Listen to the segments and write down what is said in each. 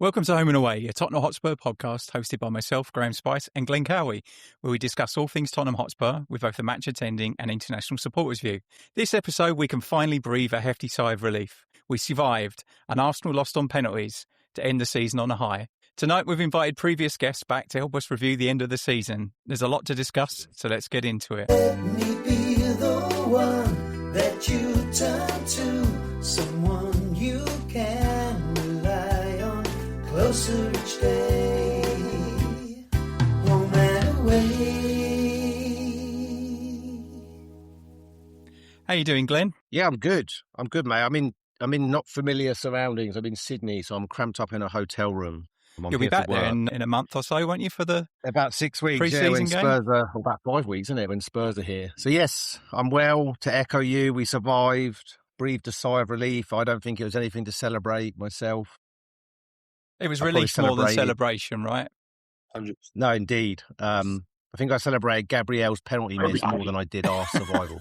Welcome to Home and Away, a Tottenham Hotspur podcast hosted by myself, Graeme Spice, and Glen Cowie, where we discuss all things Tottenham Hotspur with both a match attending and international supporters view. This episode, we can finally breathe a hefty sigh of relief. We survived, and Arsenal lost on penalties to end the season on a high. Tonight, we've invited previous guests back to help us review the end of the season. There's a lot to discuss, so let's get into it. Let me be the one that you turn to, someone you can rely on, closer each day, home and away. How you doing, Glenn? Yeah, I'm good, mate. I'm in not familiar surroundings. I'm in Sydney, so I'm cramped up in a hotel room. You'll be back there in a month or so, won't you, for the about 6 weeks, pre-season when game? Spurs are about 5 weeks, isn't it, when Spurs are here? So yes, I'm well. To echo you, we survived, breathed a sigh of relief. I don't think it was anything to celebrate myself. It was relief more than celebration, right? 100%. No, indeed. I think I celebrated Gabriel's penalty miss more than I did our survival.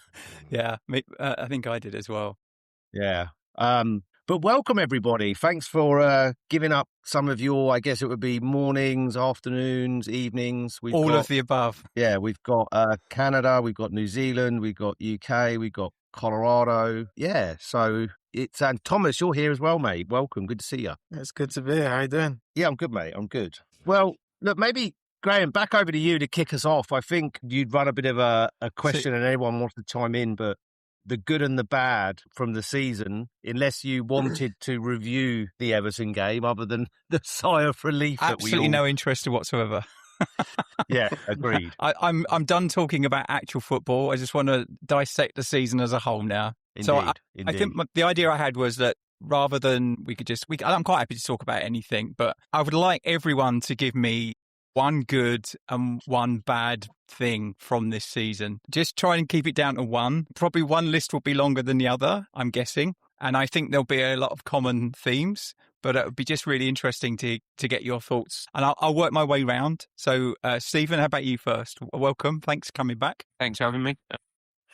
Yeah, I think I did as well. Yeah. But welcome, everybody. Thanks for giving up some of your, I guess it would be mornings, afternoons, evenings. All of the above. Yeah, we've got Canada, we've got New Zealand, we've got UK, we've got Colorado. Yeah, so and Thomas, you're here as well, mate. Welcome. Good to see you. It's good to be here. How you doing? Yeah, I'm good, mate. I'm good. Well, look, maybe, Graeme, back over to you to kick us off. I think you'd run a bit of a question and anyone wants to chime in, but the good and the bad from the season, unless you wanted to review the Everton game, other than the sigh of relief. Absolutely no interest whatsoever. Yeah, agreed. I'm done talking about actual football. I just want to dissect the season as a whole now. Indeed, I think the idea I had was that rather than I'm quite happy to talk about anything, but I would like everyone to give me one good and one bad thing from this season. Just try and keep it down to one. Probably one list will be longer than the other, I'm guessing. And I think there'll be a lot of common themes, but it would be just really interesting to get your thoughts. And I'll work my way round. So, Stephen, how about you first? Welcome. Thanks for coming back. Thanks for having me.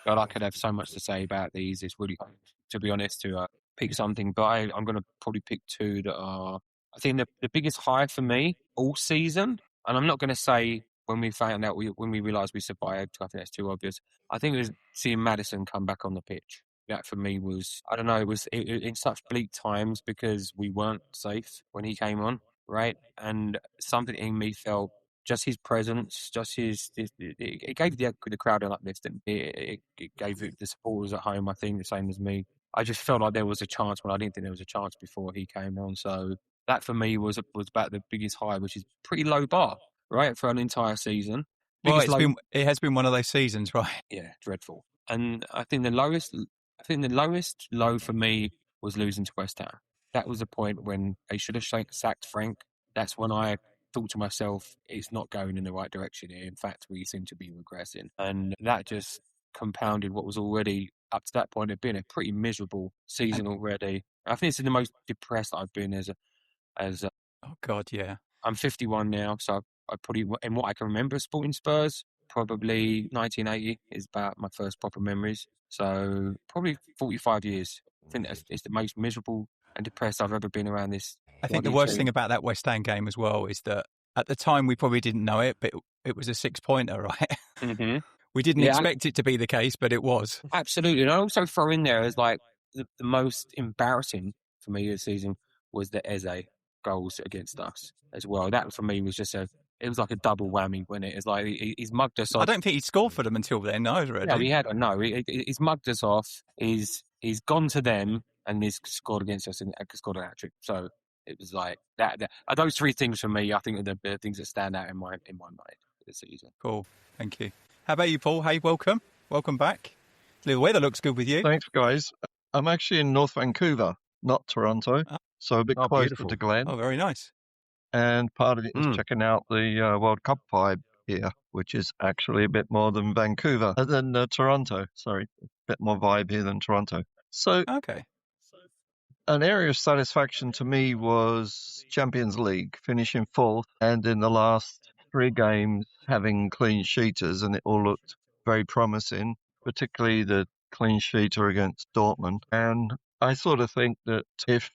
God, I could have so much to say about these. It's really, to be honest, to pick something, but I'm going to probably pick two that are, I think, the biggest high for me all season. And I'm not going to say when we found out, when we realised we survived, I think that's too obvious. I think it was seeing Maddison come back on the pitch. That for me was, I don't know, it was in such bleak times because we weren't safe when he came on, right? And something in me felt just his presence, it gave the crowd an uplift. It gave the supporters at home, I think, the same as me. I just felt like there was a chance when I didn't think there was a chance before he came on. So that for me was about the biggest high, which is pretty low bar, right, for an entire season. Well, it has been one of those seasons, right? Yeah, dreadful. And I think the lowest low for me was losing to West Ham. That was the point when they should have sacked Frank. That's when I thought to myself, it's not going in the right direction here. In fact, we seem to be regressing. And that just compounded what was already, up to that point, had been a pretty miserable season already. I think this is the most depressed I've been as oh God, yeah. I'm 51 now, so I probably, in what I can remember, sporting Spurs, probably 1980 is about my first proper memories. So probably 45 years. I think it's the most miserable and depressed I've ever been around this. I think the worst thing about that West Ham game as well is that at the time we probably didn't know it, but it was a 6-pointer, right? Mm-hmm. We didn't expect it to be the case, but it was. Absolutely. And I also throw in there as like the most embarrassing for me this season was the Eze goals against us as well. That for me was just it was like a double whammy when it is like he's mugged us off. I don't think he'd scored for them until then, either. No, he had. No, he's mugged us off. He's gone to them and he's scored against us and scored a hat-trick. So it was like that. Those three things for me, I think, are the things that stand out in my mind this season. Cool. Thank you. How about you, Paul? Hey, welcome back. The weather looks good with you. Thanks, guys. I'm actually in North Vancouver, not Toronto, so a bit closer beautiful. to Glen. Oh, very nice. And part of it is checking out the World Cup vibe here, which is actually a bit more than Vancouver, than Toronto. Sorry, a bit more vibe here than Toronto. So, okay. An area of satisfaction to me was Champions League, finishing fourth, and in the last 3 games having clean sheeters, and it all looked very promising, particularly the clean sheeter against Dortmund. And I sort of think that if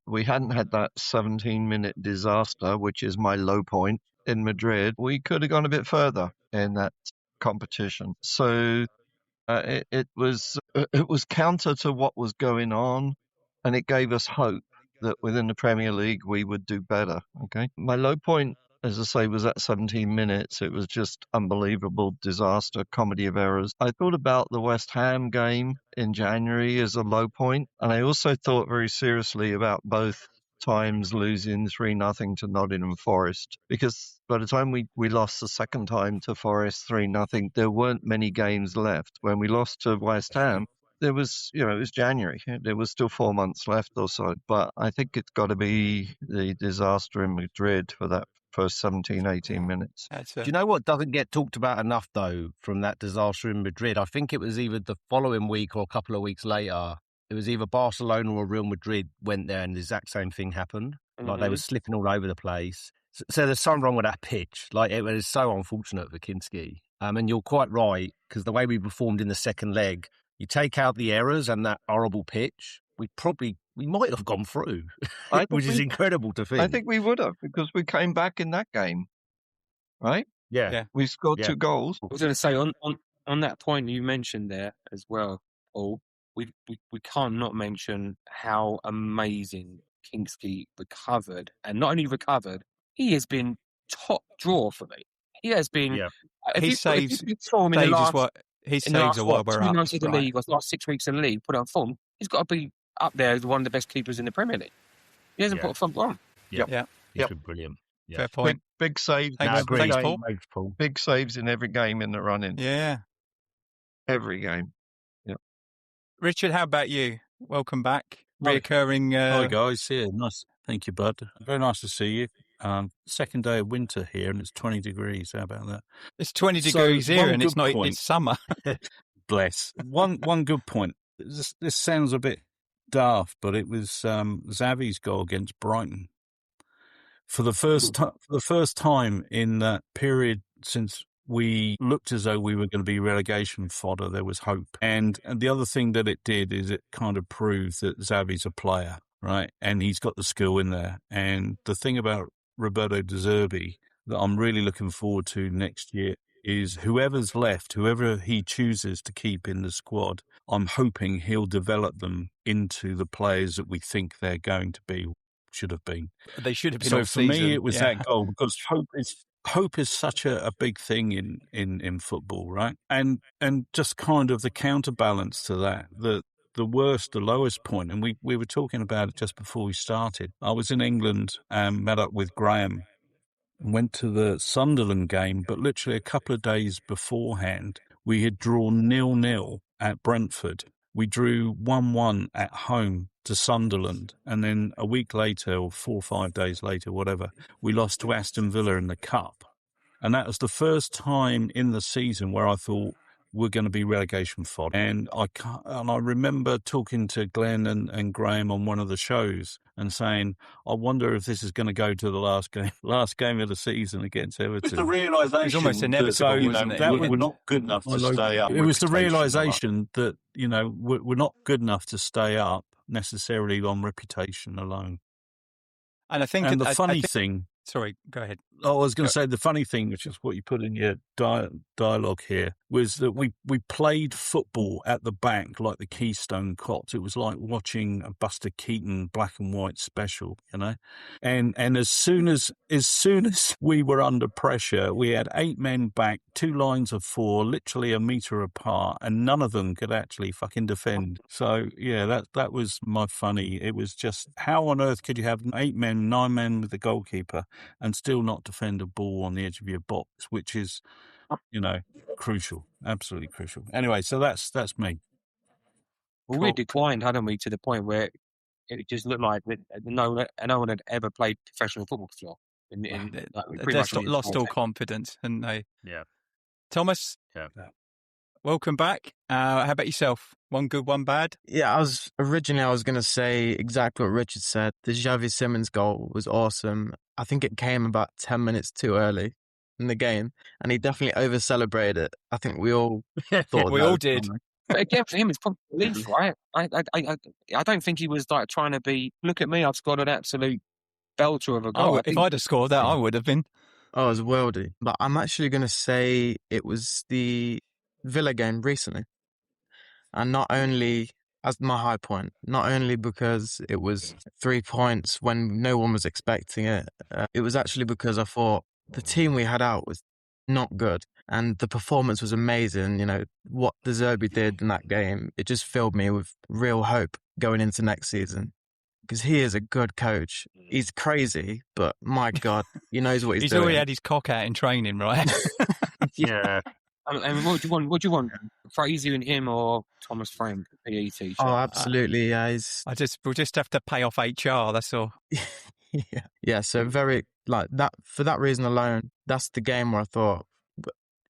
we hadn't had that 17-minute disaster, which is my low point in Madrid, we could have gone a bit further in that competition. So it was counter to what was going on, and it gave us hope that within the Premier League we would do better. Okay, my low point, as I say, was at 17 minutes. It was just unbelievable disaster, comedy of errors. I thought about the West Ham game in January as a low point, and I also thought very seriously about both times losing 3-0 to Nottingham Forest, because by the time we lost the second time to Forest 3-0, there weren't many games left. When we lost to West Ham, there was, it was January. There was still 4 months left or so. But I think it's got to be the disaster in Madrid for that first 17, 18 minutes. Do you know what doesn't get talked about enough, though, from that disaster in Madrid? I think it was either the following week or a couple of weeks later. It was either Barcelona or Real Madrid went there and the exact same thing happened. Like they were slipping all over the place. So there's something wrong with that pitch. Like it was so unfortunate for Kinsky. And you're quite right, because the way we performed in the second leg, you take out the errors and that horrible pitch, we might have gone through, which is incredible to think. I think we would have, because we came back in that game, right? Yeah. We scored 2 goals. I was going to say, on that point you mentioned there as well, Paul, we can't not mention how amazing Kinsky recovered. And not only recovered, he has been top draw for me. He has been... Yeah. He saves as well where we're up. Right. The league, last 6 weeks in the league, put on form. He's got to be up there as one of the best keepers in the Premier League. He hasn't put a front on. He's been brilliant. Yeah. Fair point. Big saves. Thanks, Paul. Big saves in every game in the run-in. Yeah. Every game. Yeah. Richard, how about you? Welcome back. Reoccurring. Hi, guys. Yeah, nice. Thank you, bud. Very nice to see you. Second day of winter here, and it's 20 degrees. How about that? It's 20 degrees here, and it's not. It's summer. Bless. One good point. This sounds a bit daft, but it was Xavi's goal against Brighton. For the first time in that period since we looked as though we were going to be relegation fodder, there was hope. And the other thing that it did is it kind of proved that Xavi's a player, right? And he's got the skill in there. And the thing about Roberto De Zerbi that I'm really looking forward to next year is whoever's left, whoever he chooses to keep in the squad, I'm hoping he'll develop them into the players that we think they're going to be, should have been. They should have been. So for me, it was that goal, because hope is such a big thing in football, right? And just kind of the counterbalance to that, the lowest point, and we were talking about it just before we started. I was in England and met up with Graeme, went to the Sunderland game, but literally a couple of days beforehand, we had drawn 0-0 at Brentford. We drew 1-1 at home to Sunderland, and then a week later, or 4 or 5 days later, whatever, we lost to Aston Villa in the Cup. And that was the first time in the season where I thought, we're going to be relegation fodder. And I remember talking to Glen and Graeme on one of the shows and saying, I wonder if this is going to go to the last game of the season against Everton. It's the realisation. It's almost inevitable, wasn't it? We're not good enough to stay up. It was the realisation that, we're not good enough to stay up necessarily on reputation alone. And I think... And the funny thing... Sorry, go ahead. I was going to say the funny thing, which is what you put in your dialogue here, was that we played football at the back like the Keystone Cops. It was like watching a Buster Keaton black and white special, And as soon as we were under pressure, we had 8 men back, 2 lines of 4, literally a metre apart, and none of them could actually fucking defend. So yeah, that was my funny. It was just, how on earth could you have 8 men, 9 men with the goalkeeper and still not defend a ball on the edge of your box, which is, crucial, absolutely crucial. Anyway, so that's me. Well, we declined, hadn't we, to the point where it just looked like no one had ever played professional football before. They lost all confidence, hadn't they? Yeah. Thomas? Yeah. Welcome back. How about yourself? One good, one bad? Yeah, I was going to say exactly what Richard said. The Xavi Simons goal was awesome. I think it came about 10 minutes too early in the game, and he definitely over-celebrated it. I think we all thought we all did. But again, for him, it's probably belief, right? I don't think he was like trying to be. Look at me, I've scored an absolute belter of a goal. If I'd have scored that, I would have been. Oh, it was worldy. But I'm actually going to say it was the Villa game recently. And not only as my high point, not only because it was 3 points when no one was expecting it, it was actually because I thought the team we had out was not good. And the performance was amazing. You know, what De Zerbi did in that game, it just filled me with real hope going into next season. Because he is a good coach. He's crazy, but my God, he knows what he's doing. He's already had his cock out in training, right? Yeah. And what do you want? Fraser and him or Thomas Frank, PE teacher? Oh, absolutely. Yeah, we'll just have to pay off HR. That's all. Yeah. So very like that. For that reason alone, that's the game where I thought,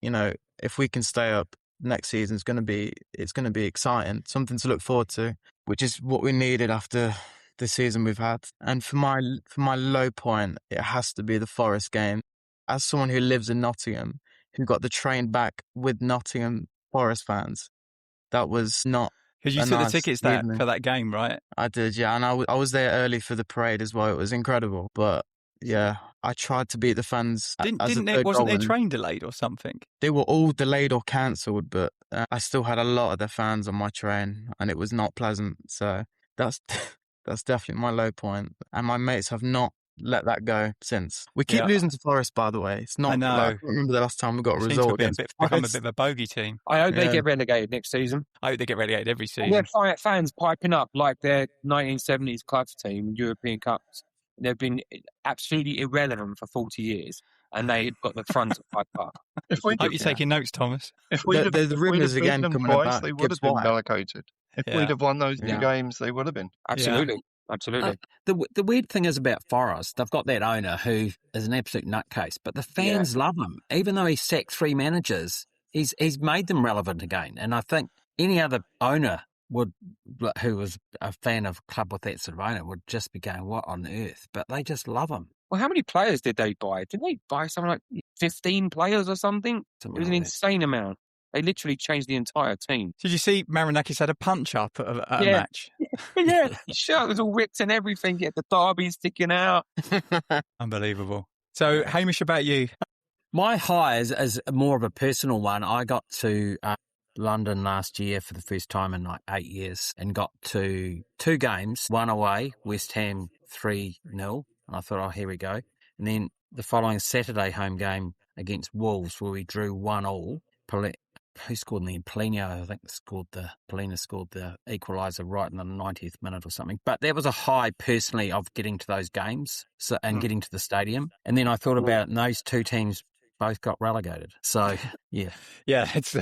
you know, if we can stay up next season, it's going to be exciting, something to look forward to, which is what we needed after the season we've had. And for my low point, it has to be the Forest game. As someone who lives in Nottingham, who got the train back with Nottingham Forest fans, that was not. Because you took the tickets for that game, right? I did, yeah, and I was there early for the parade as well. It was incredible, but yeah, I tried to beat the fans. Wasn't their train delayed or something? They were all delayed or cancelled, but I still had a lot of their fans on my train, and it was not pleasant. So that's definitely my low point, and my mates have not let that go since. We keep losing to Forest, by the way. It's not. I know. I remember the last time we got a result against become a bit of a bogey team. I hope they get relegated next season. I hope they get relegated every season. Yeah, fans piping up like their 1970s club team, European Cups. They've been absolutely irrelevant for 40 years, and they've got the front to pipe up. I hope you're taking notes, Thomas. There's rumours again coming about. They would have been relegated. If we'd have won those 2 games, they would have been. Absolutely. Yeah. Absolutely. The weird thing is about Forest, they've got that owner who is an absolute nutcase, but the fans love him. Even though he sacked 3 managers, he's made them relevant again. And I think any other owner who was a fan of a club with that sort of owner would just be going, what on earth? But they just love him. Well, how many players did they buy? Did they buy something like 15 players or something? It was an insane amount. They literally changed the entire team. Did you see Marinakis had a punch-up at a match? Yeah, his shirt was all ripped and everything. Yet the derby sticking out. Unbelievable. So, Hamish, about you? My high is more of a personal one. I got to London last year for the first time in like 8 years and got to 2 games, one away, West Ham 3-0. And I thought, oh, here we go. And then the following Saturday home game against Wolves where we drew 1-1. Who scored in the end? Palhinha, I think, Palhinha scored the equaliser right in the 90th minute or something. But that was a high, personally, of getting to those games and getting to the stadium. And then I thought about it, and those 2 teams both got relegated. So, yeah. Yeah, it's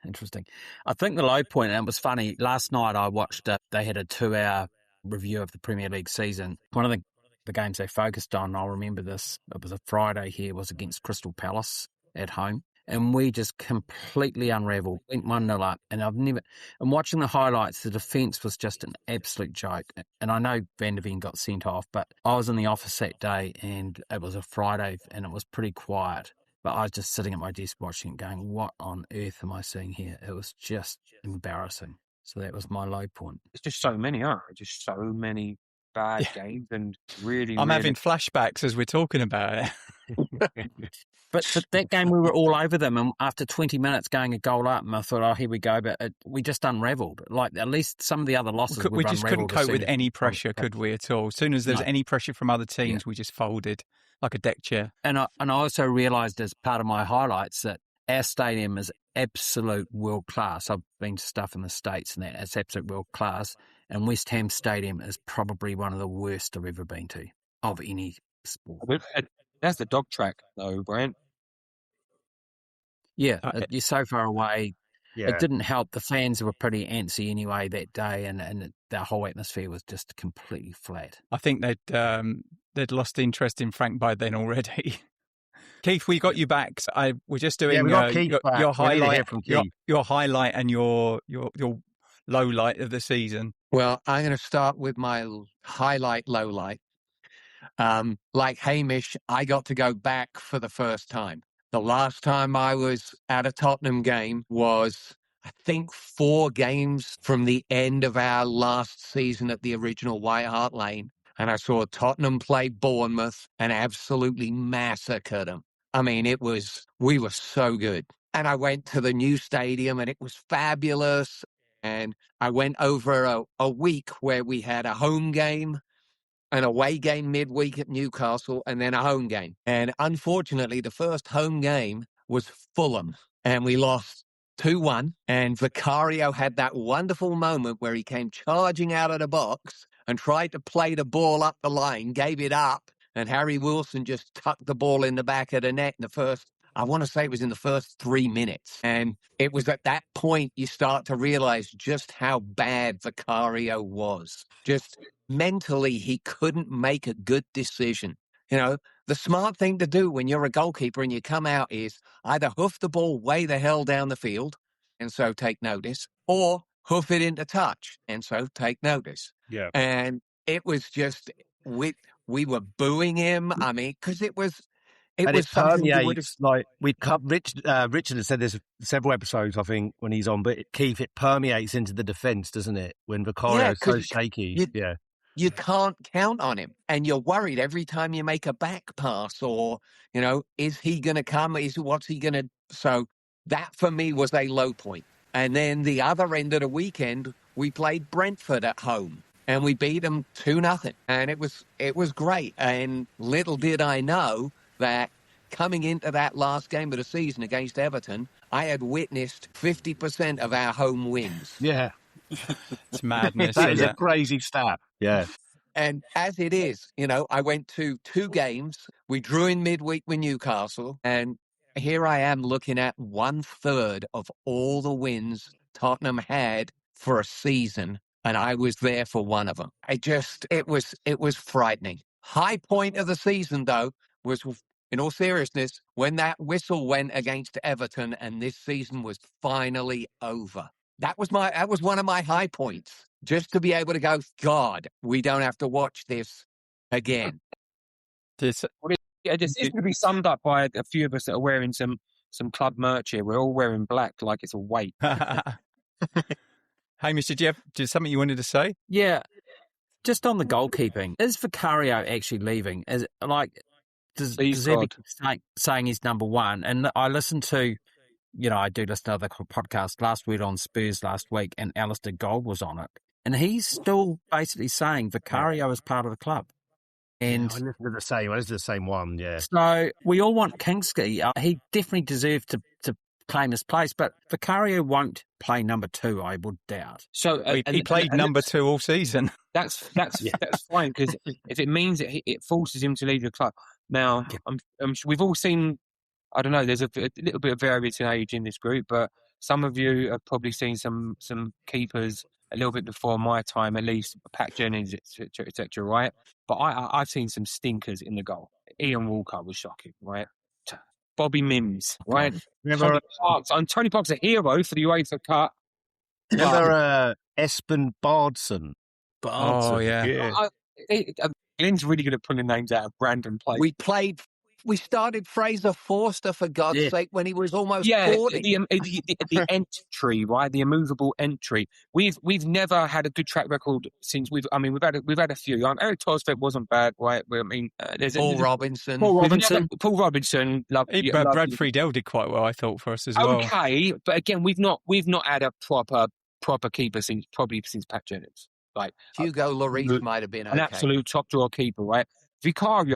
interesting. I think the low point, and it was funny, last night I watched, they had a 2-hour review of the Premier League season. One of the games they focused on, I'll remember this, it was a Friday here, was against Crystal Palace at home. And we just completely unravelled, went 1-0 up. And I'm watching the highlights, the defence was just an absolute joke. And I know Van der Ven got sent off, but I was in the office that day and it was a Friday and it was pretty quiet. But I was just sitting at my desk watching it going, what on earth am I seeing here? It was just embarrassing. So that was my low point. It's just so many, just so many bad games and really, I'm having flashbacks as we're talking about it. But that game, we were all over them, and after 20 minutes going a goal up, and I thought, oh, here we go, but we just unravelled. Like, at least some of the other losses we just couldn't cope with any pressure, could we, at all? As soon as there's any pressure from other teams, we just folded like a deck chair. And I also realised as part of my highlights that our stadium is absolute world class. I've been to stuff in the States, and it's absolute world class. And West Ham Stadium is probably one of the worst I've ever been to, of any sport. That's the dog track, though, Brent. Yeah, you're so far away. Yeah. It didn't help. The fans were pretty antsy anyway that day, and the whole atmosphere was just completely flat. I think they'd lost interest in Frank by then already. Keith, we got you back. So we're just doing your highlight, your highlight, and your low light of the season. Well, I'm going to start with my highlight, low light. Like Hamish, I got to go back for the first time. The last time I was at a Tottenham game was I think 4 games from the end of our last season at the original White Hart Lane, and I saw Tottenham play Bournemouth and absolutely massacred them. I mean, we were so good. And I went to the new stadium and it was fabulous. And I went over a week where we had a home game, an away game midweek at Newcastle, and then a home game. And unfortunately, the first home game was Fulham, and we lost 2-1. And Vicario had that wonderful moment where he came charging out of the box and tried to play the ball up the line, gave it up, and Harry Wilson just tucked the ball in the back of the net in the first, I want to say it was in the first 3 minutes. And it was at that point you start to realize just how bad Vicario was. Just mentally, he couldn't make a good decision. You know, the smart thing to do when you're a goalkeeper and you come out is either hoof the ball way the hell down the field, and so take notice, or hoof it into touch, and so take notice. Yeah. And it was just, we were booing him. I mean, because it was something you would have... like Richard has said this several episodes, I think, when he's on, but Keith, it permeates into the defence, doesn't it? When Vicario's so shaky. You can't count on him, and you're worried every time you make a back pass, or, you know, is he going to come? What's he going to... So that for me was a low point. And then the other end of the weekend, we played Brentford at home, and we beat them 2-0, and it was great. And little did I know that coming into that last game of the season against Everton, I had witnessed 50% of our home wins. Yeah. It's madness. That is a crazy stat. Yeah. And as it is, you know, I went to 2 games. We drew in midweek with Newcastle, and here I am looking at 1/3 of all the wins Tottenham had for a season, and I was there for one of them. It was frightening. High point of the season, though, was, in all seriousness, when that whistle went against Everton and this season was finally over. That was one of my high points. Just to be able to go, God, we don't have to watch this again. This is to be summed up by a few of us that are wearing some club merch here. We're all wearing black like it's a weight. Hamish, did you have something you wanted to say? Yeah, just on the goalkeeping, is Vicario actually leaving? Is does Zerbi saying he's number one? And I listened to, I do listen to other podcasts. Last week on Spurs last week, and Alistair Gold was on it, and he's still basically saying Vicario is part of the club. And I listened to the same. I listened to the same one. Yeah. So we all want Kinsky. He definitely deserved to claim his place, but Vicario won't play number 2, I would doubt. So he played number 2 all season. That's fine, because if it means it forces him to leave the club. Now, I'm sure we've all seen. I don't know. There's a little bit of variance in age in this group, but some of you have probably seen some keepers a little bit before my time, at least Pat Jennings, etc. Right? But I've seen some stinkers in the goal. Ian Walker was shocking, right? Bobby Mims, right? Tony Park's a hero for the UEFA Cup. Remember Espen Bardson? Oh, yeah. Glenn's really good at pulling names out of random places. We started Fraser Forster, for God's sake, when he was almost 40. The entry, right? The immovable entry. We've never had a good track record since we've had a few. Eric Torsfeld wasn't bad, right? Paul Robinson. Paul Robinson. Brad Friedel did quite well, I thought, for us as well. Okay, but again, we've not had a proper keeper since Pat Jennings. Like Hugo Lloris might have been an absolute top drawer keeper, right? Vicario,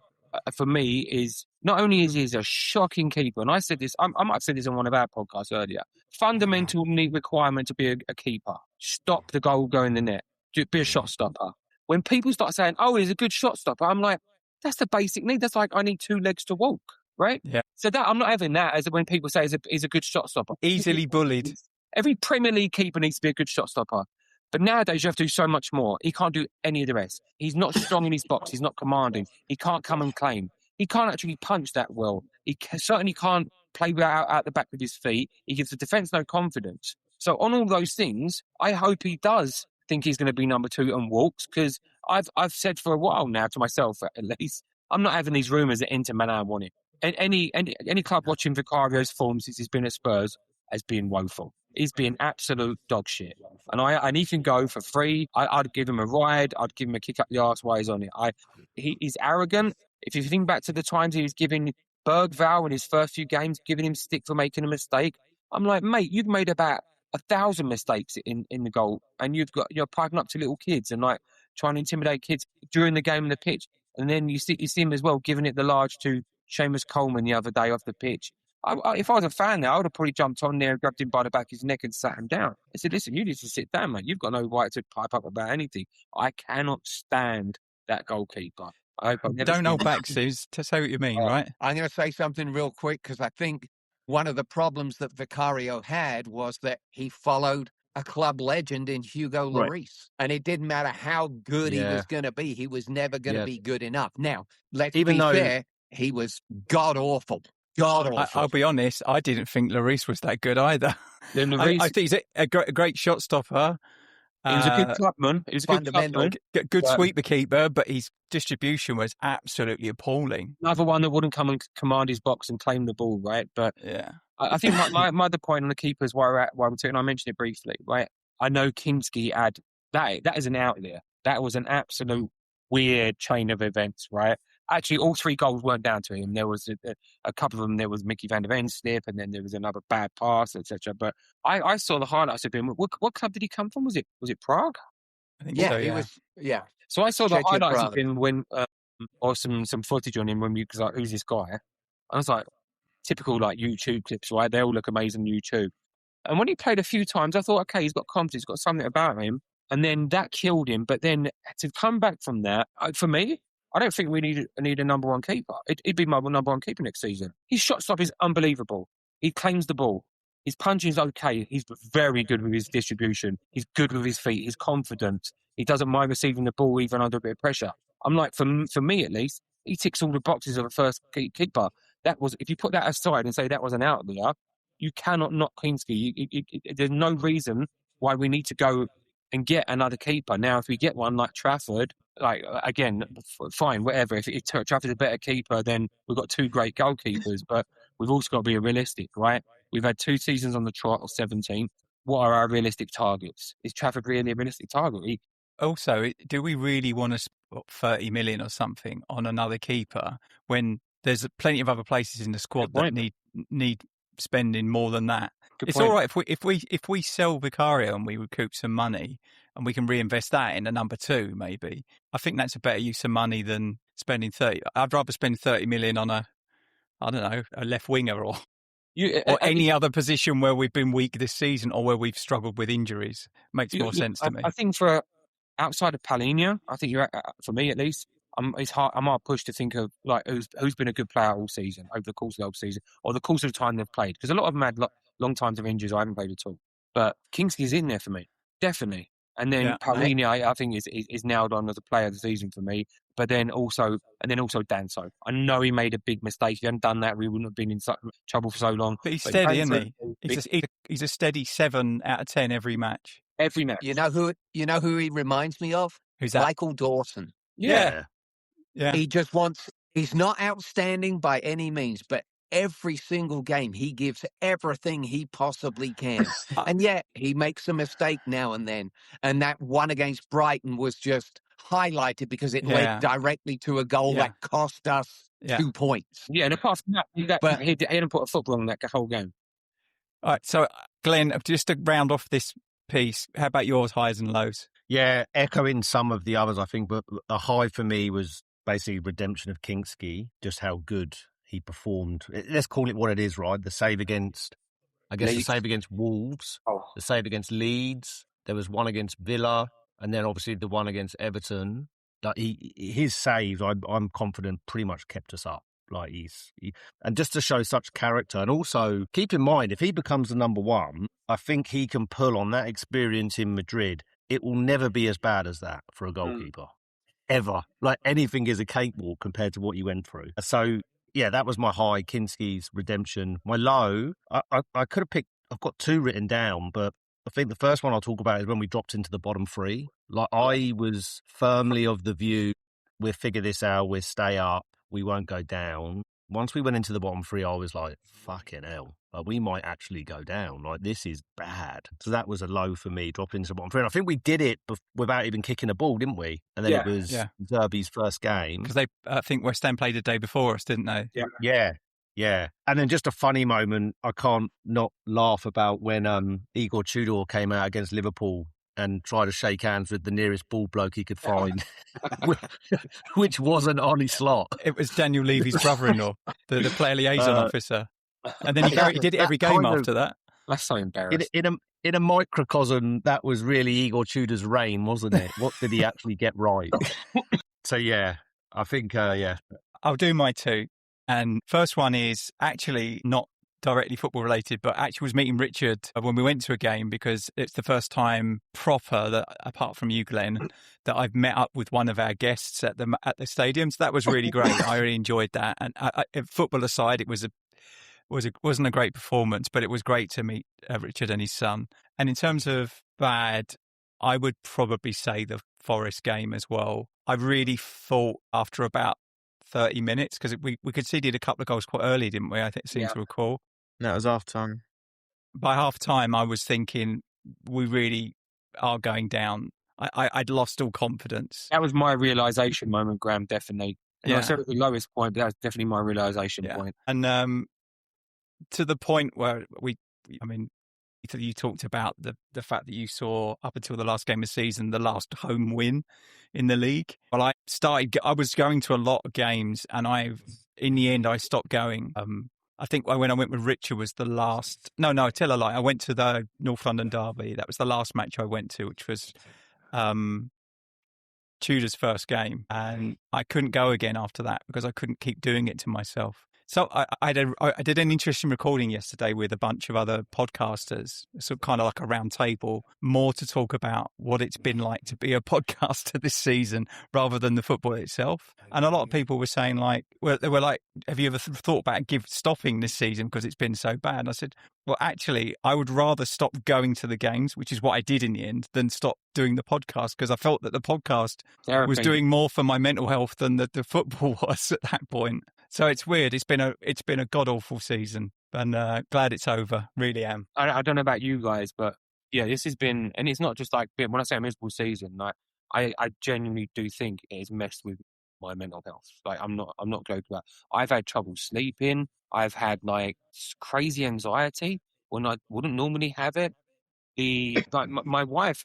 for me, is not only is he a shocking keeper, and I said this, I might have said this on one of our podcasts earlier. Fundamental requirement to be a keeper: stop the goal going in the net, be a shot stopper. When people start saying, "Oh, he's a good shot stopper," I'm like, that's the basic need. That's like I need 2 legs to walk, right? Yeah. So that I'm not having that as when people say he's a good shot stopper. Easily bullied. Every Premier League keeper needs to be a good shot stopper. But nowadays, you have to do so much more. He can't do any of the rest. He's not strong in his box. He's not commanding. He can't come and claim. He can't actually punch that well. He certainly can't play out the back with his feet. He gives the defence no confidence. So on all those things, I hope he does think he's going to be number 2 and walks, because I've said for a while now to myself, at least, I'm not having these rumours that Inter Milan want him. And any club watching Vicario's form since he's been at Spurs has been woeful. He's been absolute dog shit. And he can go for free. I'd give him a ride. I'd give him a kick up the arse while he's on it. He's arrogant. If you think back to the times he was giving Bergvall in his first few games, giving him stick for making a mistake, I'm like, mate, you've made about 1,000 mistakes in the goal, and you're piping up to little kids and like trying to intimidate kids during the game on the pitch. And then you see him as well giving it the large to Seamus Coleman the other day off the pitch. If I was a fan there, I would have probably jumped on there and grabbed him by the back of his neck and sat him down. I said, listen, you need to sit down, mate. You've got no right to pipe up about anything. I cannot stand that goalkeeper. I hope I've never Don't seen hold back, Suze, to say what you mean, right? I'm going to say something real quick because I think one of the problems that Vicario had was that he followed a club legend in Hugo Lloris. And it didn't matter how good he was going to be. He was never going to be good enough. Now, let's be fair, he was god-awful. God-awful. I'll be honest, I didn't think Lloris was that good either. I think he's a great shot stopper. He was a good clubman. He was a good clubman. Good sweeper keeper, but his distribution was absolutely appalling. Another one that wouldn't come and command his box and claim the ball, right? But yeah, I think my other point on the keepers, while we're talking, I mentioned it briefly, right? I know Kinsky had that. That isn't out there. That was an absolute weird chain of events, right? Actually, all 3 goals weren't down to him. There was a couple of them. There was Mickey van der Ven's slip, and then there was another bad pass, etc. But I saw the highlights of him. What club did he come from? Was it Prague? I think so. He was. Yeah. So I saw the highlights Prague. of him when, or some footage on him when because like, who's this guy? I was like, typical like YouTube clips, right? They all look amazing on YouTube. And when he played a few times, I thought, okay, he's got confidence, he's got something about him. And then that killed him. But then to come back from that, for me, I don't think we need a number 1 keeper. He'd be my number 1 keeper next season. His shot stop is unbelievable. He claims the ball. His punching is okay. He's very good with his distribution. He's good with his feet. He's confident. He doesn't mind receiving the ball even under a bit of pressure. I'm like, for me at least, he ticks all the boxes of a first keeper. That was, if you put that aside and say that was an outlier, you cannot knock Kinsky. There's no reason why we need to go and get another keeper. Now, if we get one like Trafford, like, again, fine, whatever. If Trafford's a better keeper, then we've got 2 great goalkeepers, but we've also got to be realistic, right? We've had 2 seasons on the trot of 17. What are our realistic targets? Is Trafford really a realistic target? Also, do we really want to spend 30 million or something on another keeper when there's plenty of other places in the squad that need spending more than that? It's all right if we sell Vicario and we recoup some money and we can reinvest that in a number 2, maybe. I think that's a better use of money than spending 30. I'd rather spend 30 million on a left winger or any other position where we've been weak this season or where we've struggled with injuries. Makes more sense to me. I think for outside of Palhinha, I think for me at least, I'm hard pushed to think of like who's been a good player all season, over the course of the whole season, or the course of the time they've played. Because a lot of them had long times of injuries. I haven't played at all. But Kinsky's in there for me, definitely. And then Palhinha, I think is nailed on as a player of the season for me. But then also Danso. I know he made a big mistake. If he hadn't done that, we wouldn't have been in such trouble for so long. But he's steady, isn't he? He's a steady 7 out of 10 every match. Every match. You know who he reminds me of? Who's that? Michael Dawson. Yeah. He just he's not outstanding by any means, but every single game he gives everything he possibly can. And yet he makes a mistake now and then. And that one against Brighton was just highlighted because it led directly to a goal that cost us 2 points. Yeah, and apart from that, he didn't put a foot wrong that whole game. All right, so Glenn, just to round off this piece, how about yours, highs and lows? Yeah, echoing some of the others, I think, but the high for me was basically redemption of Kinsky, just how good he performed. Let's call it what it is, right? The save against Wolves, the save against Leeds. There was one against Villa, and then obviously the one against Everton. Like his saves, I'm confident, pretty much kept us up. Like and just to show such character, and also keep in mind, if he becomes the number 1, I think he can pull on that experience in Madrid. It will never be as bad as that for a goalkeeper. Ever. Like anything is a cakewalk compared to what you went through. So yeah, that was my high, Kinsky's redemption. My low, I could have picked, I've got 2 written down, but I think the first one I'll talk about is when we dropped into the bottom 3. Like I was firmly of the view, we'll figure this out, we'll stay up, we won't go down. once we went into the bottom three, I was like, fucking hell, we might actually go down. Like, this is bad. So that was a low for me, dropping into the bottom three. And I think we did it without even kicking a ball, didn't we? And then it was Zerbi's first game. Because I think West Ham played the day before us, didn't they? Yeah. And then just a funny moment, I can't not laugh about when Igor Tudor came out against Liverpool and tried to shake hands with the nearest ball bloke he could find, which wasn't on his slot. It was Daniel Levy's brother-in-law, the player liaison officer. And then he did it every game after that. That's so embarrassing. In a microcosm, that was really Igor Tudor's reign, wasn't it? What did he actually get right? So, yeah, I think, I'll do my two. And first one is actually not directly football related, but actually was meeting Richard when we went to a game, because it's the first time proper that, apart from you, Glenn, that I've met up with one of our guests at the stadium. So that was really great. I really enjoyed that. And football aside, it wasn't a great performance, but it was great to meet Richard and his son. And in terms of bad, I would probably say the Forest game as well. I really thought after about 30 minutes, because we conceded a couple of goals quite early, didn't we? I think seem to recall. That was half time. By half time, I was thinking we really are going down. I'd lost all confidence. That was my realisation moment, Graeme, definitely. And I said at the lowest point, but that was definitely my realisation point. And to the point where you talked about the fact that you saw up until the last game of the season, the last home win in the league. Well, I was going to a lot of games, and in the end, I stopped going. I think when I went with Richard was the last. No, I tell a lie. I went to the North London derby. That was the last match I went to, which was Tudor's first game, and I couldn't go again after that because I couldn't keep doing it to myself. So I did an interesting recording yesterday with a bunch of other podcasters, so kind of like a round table, more to talk about what it's been like to be a podcaster this season rather than the football itself. And a lot of people were saying they were like, have you ever thought about stopping this season because it's been so bad? And I said, well, actually, I would rather stop going to the games, which is what I did in the end, than stop doing the podcast, because I felt that the podcast was doing more for my mental health than the football was at that point. So it's weird. It's been a god awful season, and glad it's over. Really am. I don't know about you guys, but yeah, this has been, and it's not just like when I say a miserable season. Like I genuinely do think it has messed with my mental health. Like I'm not joking about. I've had trouble sleeping. I've had like crazy anxiety when I wouldn't normally have it. My wife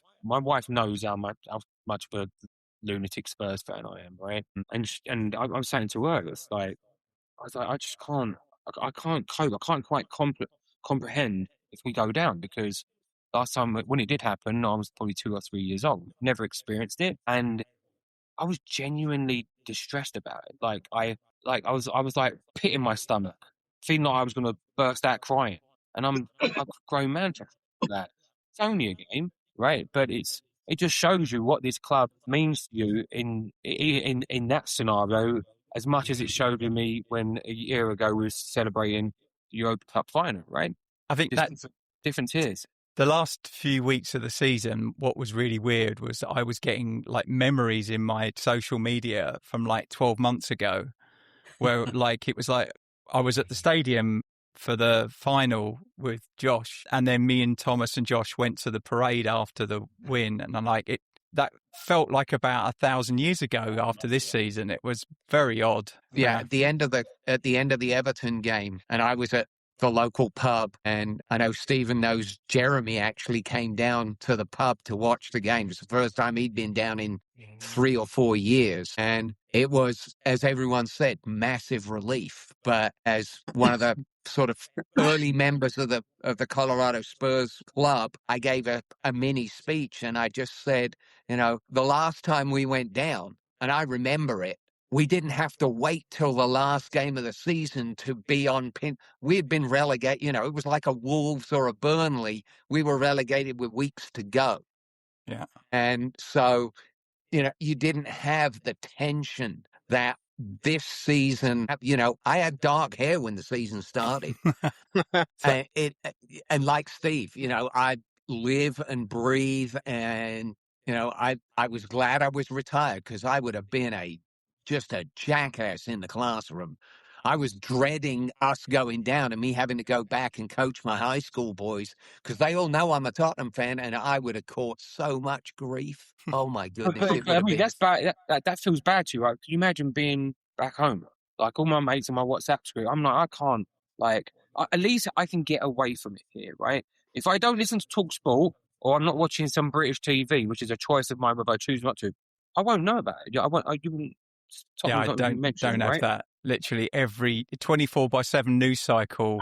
knows how much of a lunatic Spurs fan I am, right? And I was saying to her, it's like, I was like, I just can't. I can't cope. I can't quite comprehend if we go down, because last time when it did happen, I was probably 2 or 3 years old. Never experienced it, and I was genuinely distressed about it. I was like pit in my stomach, feeling like I was going to burst out crying. And I'm a grown man for that. It's only a game, right? But it just shows you what this club means to you in that scenario, as much as it showed to me when a year ago we were celebrating the Europa Cup final, right? I think that difference is the last few weeks of the season, what was really weird was that I was getting like memories in my social media from like 12 months ago, where like it was like I was at the stadium for the final with Josh, and then me and Thomas and Josh went to the parade after the win, and I'm like, that felt like about 1,000 years ago after this season. It was very odd. Yeah, at the end of the Everton game, and I was at the local pub, and I know Stephen knows Jeremy actually came down to the pub to watch the game. It was the first time he'd been down in 3 or 4 years, and it was, as everyone said, massive relief. But as one of the sort of early members of the Colorado Spurs club, I gave a mini speech, and I just said, the last time we went down, and I remember it, we didn't have to wait till the last game of the season to be on pin. We had been relegated, it was like a Wolves or a Burnley. We were relegated with weeks to go. Yeah. And so, you didn't have the tension that this season, I had dark hair when the season started. And like Steve, I live and breathe, and, I was glad I was retired, because I would have been just a jackass in the classroom. I was dreading us going down and me having to go back and coach my high school boys because they all know I'm a Tottenham fan, and I would have caught so much grief. Oh my goodness! It would I have mean, been. that's bad. That feels bad to you, right? Can you imagine being back home? Like all my mates in my WhatsApp group, I'm like, I can't. Like, at least I can get away from it here, right? If I don't listen to TalkSport or I'm not watching some British TV, which is a choice of mine, whether I choose not to, I won't know about it. I won't. You wouldn't. I don't have right? that. Literally every 24/7 news cycle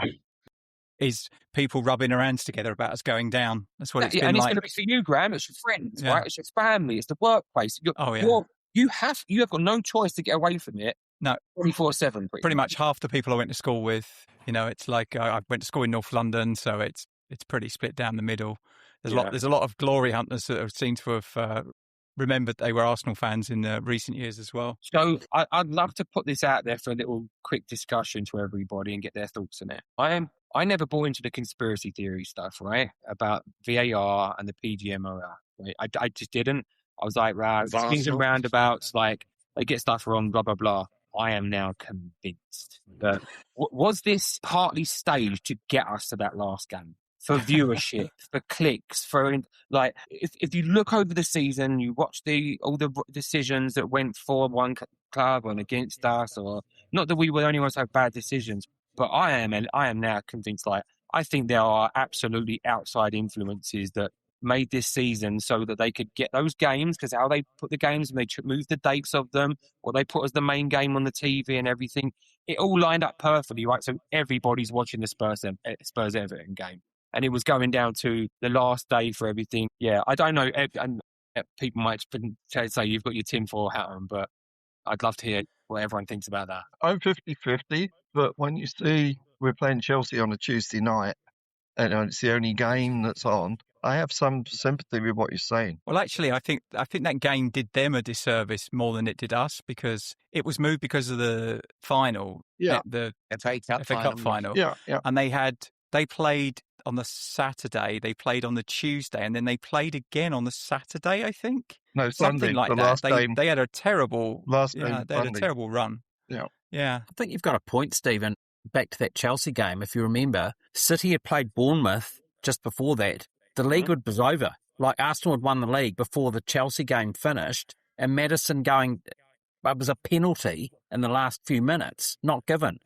is people rubbing their hands together about us going down. That's what it's been and like. it's going to be for you, Graeme. It's your friends, Yeah. right? It's your family. It's the workplace. You have got no choice to get away from it. No, 24/7. Pretty much half the people I went to school with, it's like I went to school in North London, so it's pretty split down the middle. There's a lot of glory hunters that seem to have remembered they were Arsenal fans in recent years as well. So I'd love to put this out there for a little quick discussion to everybody and get their thoughts on it. I never bought into the conspiracy theory stuff, right? About VAR and the PGMOR. Right? I just didn't. I was like, right, swings and roundabouts, like they get stuff wrong, blah, blah, blah. I am now convinced that was this partly staged to get us to that last game? For viewership, for clicks, if you look over the season, you watch all the decisions that went for one club and against us, or not that we were the only ones to have bad decisions, but I am now convinced. Like, I think there are absolutely outside influences that made this season so that they could get those games, because how they put the games and they moved the dates of them, or they put as the main game on the TV and everything, it all lined up perfectly, right? So everybody's watching the Spurs Everton game. And it was going down to the last day for everything. Yeah, I don't know. And people might say you've got your tinfoil hat on, but I'd love to hear what everyone thinks about that. I'm 50-50, but when you see we're playing Chelsea on a Tuesday night and it's the only game that's on, I have some sympathy with what you're saying. Well, actually, I think that game did them a disservice more than it did us, because it was moved because of the final, the FA Cup final. Yeah. And they played on the Saturday, they played on the Tuesday, and then they played again on the Saturday, I think. No, something Sunday, like the that. last game. They had a terrible They had a terrible run. Yeah. I think you've got a point, Stephen. Back to that Chelsea game, if you remember, City had played Bournemouth just before that. The league was over. Like, Arsenal had won the league before the Chelsea game finished, and Maddison it was a penalty in the last few minutes, not given.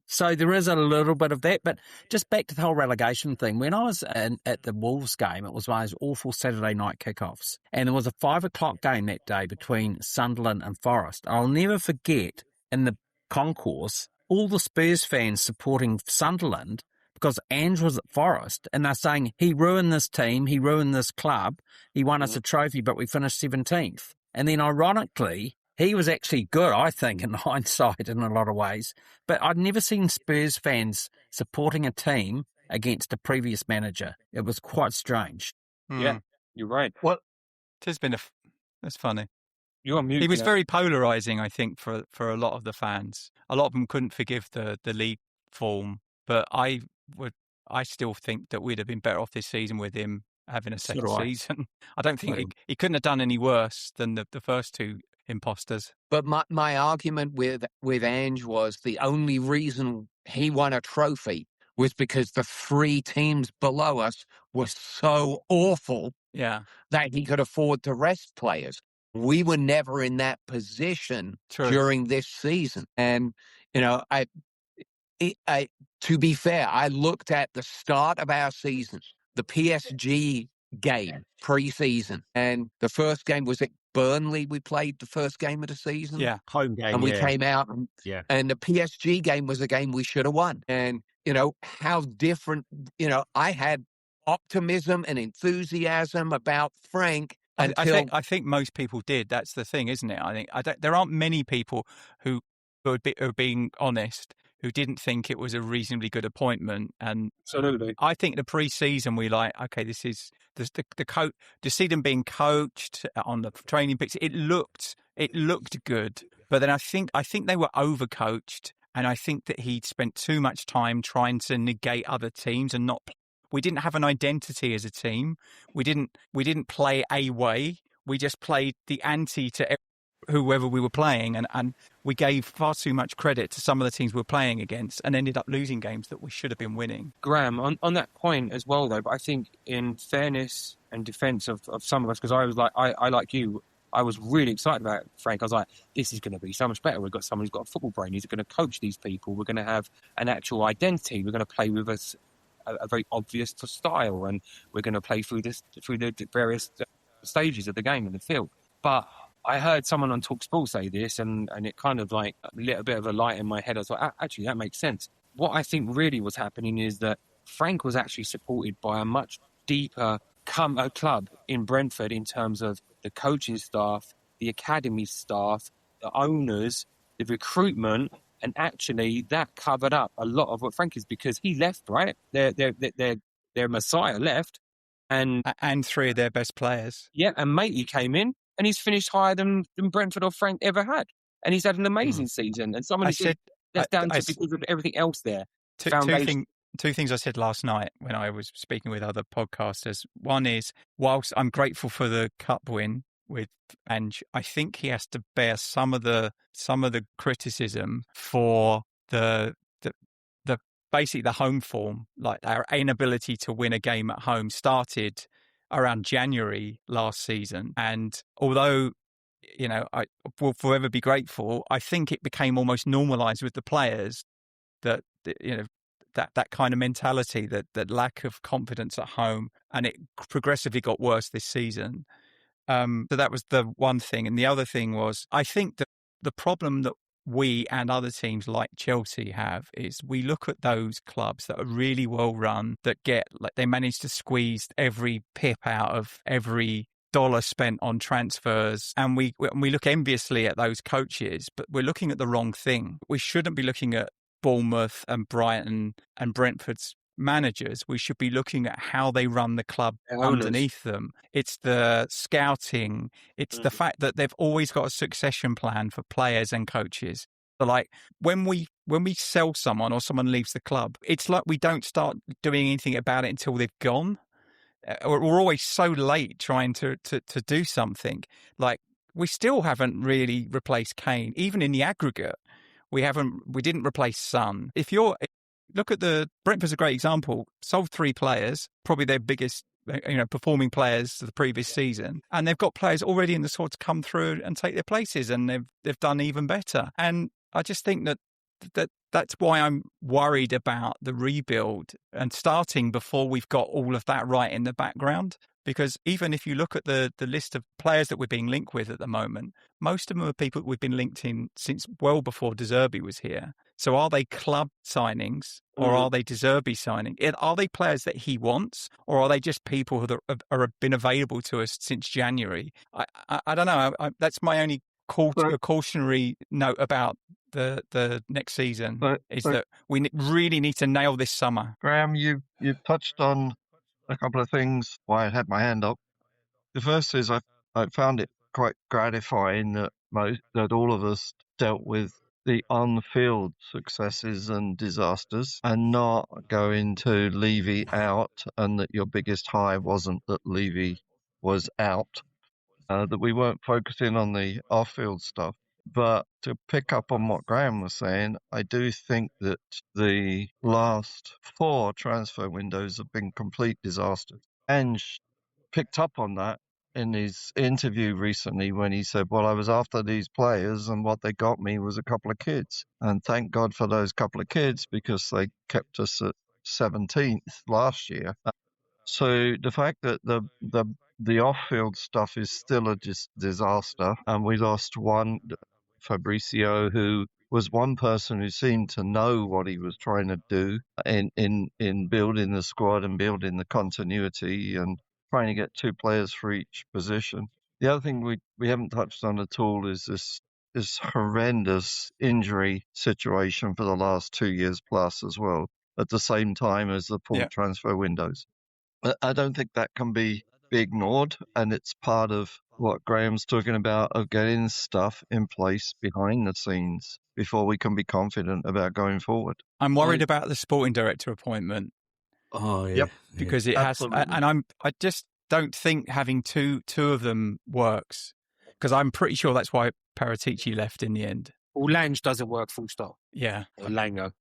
So there is a little bit of that, but just back to the whole relegation thing. When I was at the Wolves game, it was one of those awful Saturday night kickoffs, and there was a 5:00 game that day between Sunderland and Forest. I'll never forget, in the concourse, all the Spurs fans supporting Sunderland because Ange was at Forest, and they're saying, he ruined this team, he ruined this club, he won us a trophy, but we finished 17th. And then ironically, he was actually good, I think, in hindsight in a lot of ways. But I'd never seen Spurs fans supporting a team against a previous manager. It was quite strange. Yeah, you're right. Well, that's funny. You're on mute. He was very polarising, I think, for a lot of the fans. A lot of them couldn't forgive the league form, but I still think that we'd have been better off this season with him having a second season. I don't think he couldn't have done any worse than the first two imposters. But my argument with Ange was the only reason he won a trophy was because the three teams below us were so awful that he could afford to rest players. We were never in that position during this season. And, to be fair, I looked at the start of our season, the PSG game pre-season, and the first game was at Burnley. We played the first game of the season. Yeah, home game. And we came out, and the PSG game was a game we should have won. And, how different, I had optimism and enthusiasm about Frank. I think most people did. That's the thing, isn't it? I think there aren't many people who are being honest, who didn't think it was a reasonably good appointment. And absolutely, I think the pre-season we okay, this is the coach. To see them being coached on the training pitch, it looked good. But then I think they were overcoached, and I think that he'd spent too much time trying to negate other teams and not. We didn't have an identity as a team. We didn't play a way. We just played the anti to. whoever we were playing, and we gave far too much credit to some of the teams we were playing against and ended up losing games that we should have been winning. Graeme, on that point as well, though, but I think in fairness and defence of some of us, because I was like, I like you, I was really excited about it, Frank. I was like, this is going to be so much better. We've got someone who's got a football brain. He's going to coach these people. We're going to have an actual identity. We're going to play with a very obvious style, and we're going to play through the various stages of the game in the field. But I heard someone on TalkSport say this, and it kind of like lit a bit of a light in my head. I was like, actually, that makes sense. What I think really was happening is that Frank was actually supported by a much deeper club in Brentford in terms of the coaching staff, the academy staff, the owners, the recruitment, and actually that covered up a lot of what Frank is, because he left, right? Their Messiah left, and three of their best players. Yeah, and Matey came in, and he's finished higher than Brentford or Frank ever had, and he's had an amazing season. And somebody said that's down to because of everything else there. Two things I said last night when I was speaking with other podcasters. One is, whilst I'm grateful for the cup win with Ange, I think he has to bear some of the criticism for the basically the home form. Like, our inability to win a game at home started around January last season, and although I will forever be grateful, I think it became almost normalised with the players that that kind of mentality, that lack of confidence at home, and it progressively got worse this season. So that was the one thing. And the other thing was, I think that the problem that we and other teams like Chelsea have is we look at those clubs that are really well run, that they manage to squeeze every pip out of every dollar spent on transfers, and we look enviously at those coaches, but we're looking at the wrong thing. We shouldn't be looking at Bournemouth and Brighton and Brentford's managers. We should be looking at how they run the club underneath them. It's the scouting. It's the fact that they've always got a succession plan for players and coaches. So, like, when we sell someone or someone leaves the club, it's like we don't start doing anything about it until they've gone. We're always so late trying to do something. Like, we still haven't really replaced Kane, even in the aggregate. We didn't replace Son. Look at Brentford's a great example. Sold 3 players, probably their biggest, performing players of the previous season, and they've got players already in the squad to come through and take their places, and they've done even better. And I just think that's why I'm worried about the rebuild and starting before we've got all of that right in the background. Because even if you look at the list of players that we're being linked with at the moment, most of them are people we've been linked in since well before De Zerbi was here. So are they club signings or are they De Zerbi signing? Are they players that he wants, or are they just people who have been available to us since January? I don't know. That's my only cautionary note about the next season, that we really need to nail this summer. Graeme, you've touched on a couple of things why I had my hand up. The first is I found it quite gratifying that all of us dealt with the on-field successes and disasters and not go into Levy out, and that your biggest high wasn't that Levy was out, that we weren't focusing on the off-field stuff. But to pick up on what Graeme was saying, I do think that the last 4 transfer windows have been complete disasters. Ange picked up on that in his interview recently when he said, well, I was after these players and what they got me was a couple of kids. And thank God for those couple of kids, because they kept us at 17th last year. So the fact that the off-field stuff is still a disaster, and we lost one, Fabricio, who was one person who seemed to know what he was trying to do in building the squad and building the continuity and trying to get 2 players for each position. The other thing we haven't touched on at all is this horrendous injury situation for the last 2 years plus as well, at the same time as the poor transfer windows. I don't think that can be ignored, and it's part of what Graham's talking about, of getting stuff in place behind the scenes before we can be confident about going forward. I'm worried about the sporting director appointment. Oh, yeah. Yep. Because it has, and I just don't think having two of them works. Because I'm pretty sure that's why Paratici left in the end. Well, Lange doesn't work full stop. Yeah. Or Lango.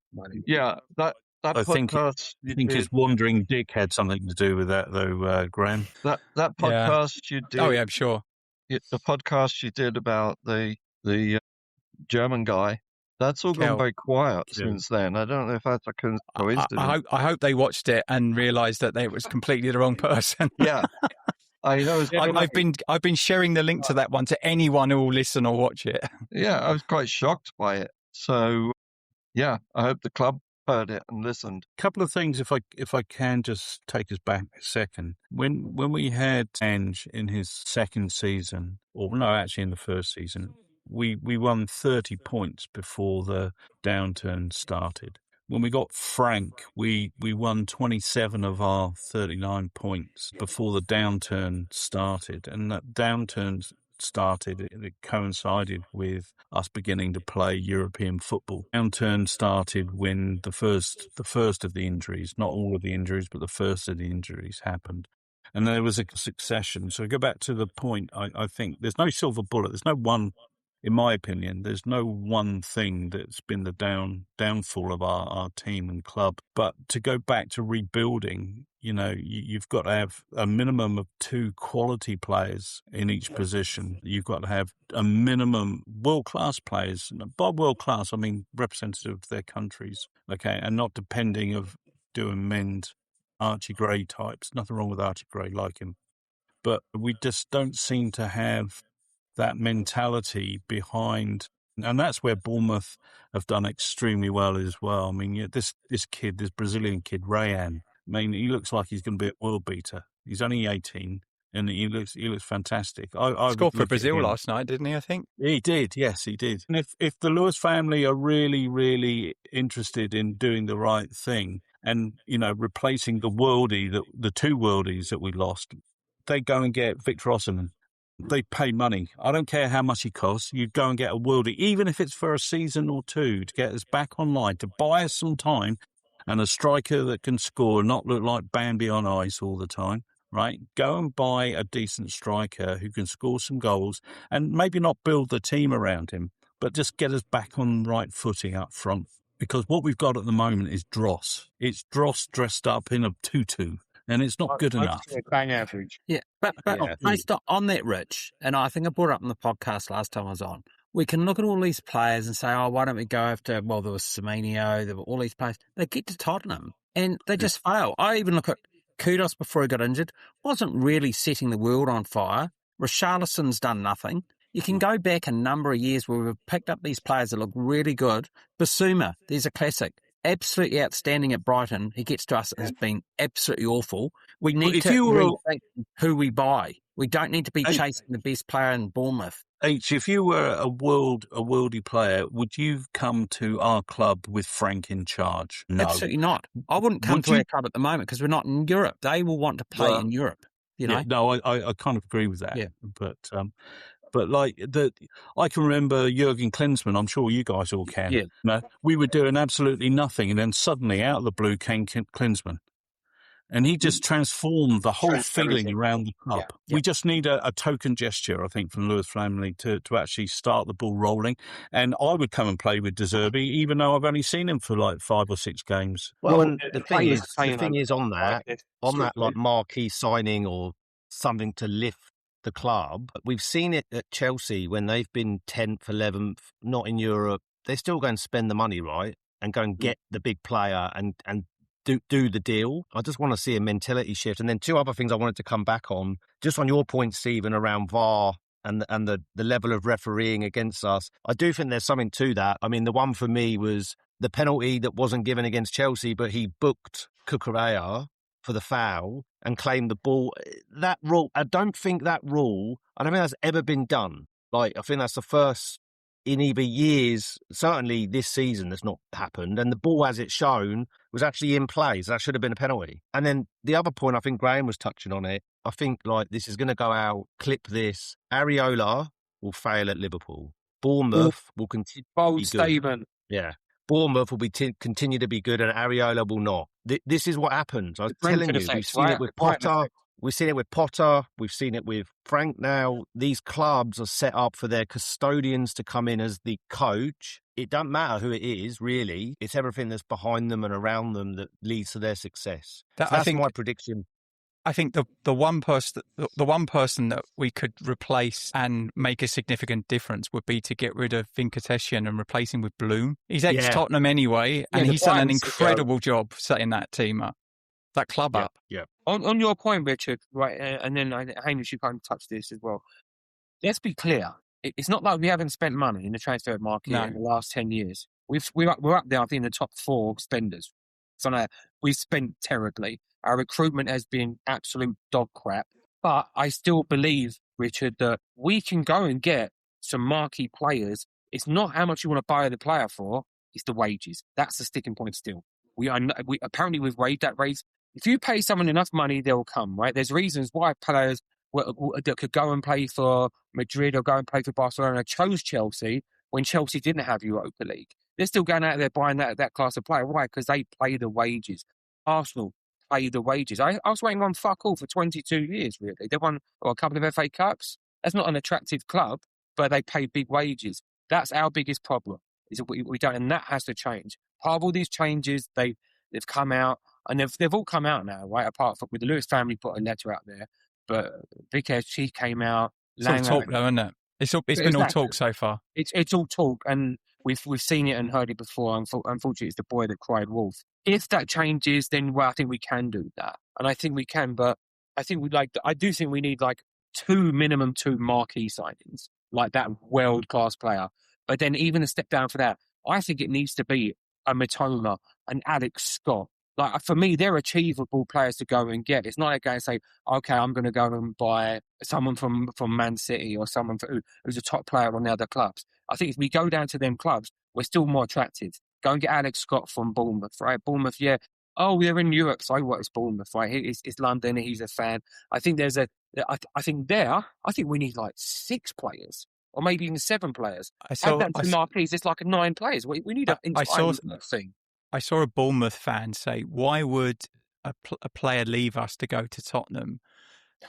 Yeah, that I podcast think his wandering dick had something to do with that, though, Graham. that podcast you did. Oh, yeah, I'm sure. The podcast you did about the German guy. That's all gone very quiet since then. I don't know if that's a coincidence. I hope they watched it and realised that it was completely the wrong person. Yeah. I've been sharing the link to that one to anyone who will listen or watch it. Yeah, I was quite shocked by it. So, yeah, I hope the club heard it and listened. A couple of things, if I can just take us back a second. When we had Ange in his second season, or no, actually in the first season, we won 30 points before the downturn started. When we got Frank, we won 27 of our 39 points before the downturn started. And that downturn started, it coincided with us beginning to play European football. Downturn started when the first of the injuries, not all of the injuries, but the first of the injuries happened. And there was a succession. So to go back to the point, I think there's no silver bullet. There's no one. In my opinion, there's no one thing that's been the downfall of our team and club. But to go back to rebuilding, you've got to have a minimum of 2 quality players in each position. You've got to have a minimum world-class players. By world-class, I mean representative of their countries, okay, and not depending of doing mend Archie Gray types. Nothing wrong with Archie Gray, like him. But we just don't seem to have that mentality behind, and that's where Bournemouth have done extremely well as well. I mean, this Brazilian kid, Rayan, I mean, he looks like he's going to be a world beater. He's only 18, and he looks fantastic. I scored for Brazil last night, didn't he, I think? He did, yes, he did. And if the Lewis family are really, really interested in doing the right thing and, replacing the 2 worldies that we lost, they go and get Victor Osimhen. They pay money. I don't care how much he costs. You go and get a worldie, even if it's for a season or 2, to get us back online, to buy us some time, and a striker that can score and not look like Bambi on ice all the time, right? Go and buy a decent striker who can score some goals and maybe not build the team around him, but just get us back on right footing up front. Because what we've got at the moment is dross. It's dross dressed up in a tutu. And it's not good enough. Bang average. Yeah, but based on that, Rich, and I think I brought it up in the podcast last time I was on, we can look at all these players and say, oh, why don't we go after, well, there was Semenyo, there were all these players. They get to Tottenham and they just fail. I even look at Kudos before he got injured, wasn't really setting the world on fire. Richarlison's done nothing. You can go back a number of years where we've picked up these players that look really good. Basuma, there's a classic. Absolutely outstanding at Brighton. He gets to us as being absolutely awful. We need to rethink who we buy. We don't need to be chasing the best player in Bournemouth. If you were a worldie player, would you come to our club with Frank in charge? No. Absolutely not. I wouldn't come to our club at the moment because we're not in Europe. They will want to play in Europe. Yeah, no, I kind of agree with that. Yeah. But like I can remember Jurgen Klinsmann. I'm sure you guys all can. Yeah. We were doing absolutely nothing, and then suddenly, out of the blue, came Klinsmann, and he just transformed the whole feeling around the club. Yeah. We just need a token gesture, I think, from Lewis family to actually start the ball rolling. And I would come and play with De Zerbi, even though I've only seen him for like 5 or 6 games. Well, and the thing is on that like marquee signing or something to lift the club. We've seen it at Chelsea when they've been 10th, 11th, not in Europe. They still go and spend the money, right? And go and get the big player and do the deal. I just want to see a mentality shift. And then 2 other things I wanted to come back on, just on your point, Stephen, around VAR and the level of refereeing against us. I do think there's something to that. I mean, the one for me was the penalty that wasn't given against Chelsea, but he booked Cucurella for the foul and claimed the ball. That rule, I don't think that's ever been done. Like, I think that's the first in either years, certainly this season, that's not happened. And the ball, as it's shown, was actually in play. So that should have been a penalty. And then the other point, I think Graeme was touching on it. I think, like, this is going to go out, clip this. Areola will fail at Liverpool. Bournemouth will continue. Bold statement. Yeah. Bournemouth will continue to be good and Areola will not. This is what happens. I was telling you, we've seen it with Potter. We've seen it with Potter. We've seen it with Frank now. These clubs are set up for their custodians to come in as the coach. It doesn't matter who it is, really. It's everything that's behind them and around them that leads to their success. That's my prediction. I think the one person that we could replace and make a significant difference would be to get rid of Vicario and replace him with Bloom. He's ex-Tottenham anyway, and he's done an incredible job setting that team up, that club up. Yeah. On your point, Richard, right, and then Hamish, you kind of touched this as well. Let's be clear. It's not like we haven't spent money in the transfer market in the last 10 years. We're up there, I think, in the top 4 spenders. So we've spent terribly. Our recruitment has been absolute dog crap. But I still believe, Richard, that we can go and get some marquee players. It's not how much you want to buy the player for, it's the wages. That's the sticking point still. We apparently we've waived that raise. If you pay someone enough money, they'll come, right? There's reasons why players that could go and play for Madrid or go and play for Barcelona chose Chelsea when Chelsea didn't have Europa League. They're still going out there buying that class of player. Why? Because they play the wages. Arsenal pay the wages. I was waiting on fuck all for 22 years, really. They won a couple of FA Cups. That's not an attractive club, but they pay big wages. That's our biggest problem, is that we don't, and that has to change. Part of all these changes, they've come out, and they've all come out now, right? Apart from with the Lewis family put a letter out there, but Vicario, she came out. It's all talk, though, isn't it? It's been all talk so far. It's all talk, and we've seen it and heard it before. Unfortunately, it's the boy that cried wolf. If that changes, then I think we can do that, and I think we can. But I think I do think we need minimum two marquee signings, like that world class player. But then even a step down for that, I think it needs to be a Matoma, an Alex Scott. Like, for me, they're achievable players to go and get. It's not like going and say, okay, I'm going to go and buy someone from Man City or someone who's a top player on the other clubs. I think if we go down to them clubs, we're still more attractive. Go and get Alex Scott from Bournemouth, right? Bournemouth, yeah. Oh, we're in Europe, so what is Bournemouth, right? It's London, he's a fan. I think I think we need 6 players. Or maybe even 7 players. Add that to Marquise, it's 9 players. We need an entire thing. I saw a Bournemouth fan say, why would a player leave us to go to Tottenham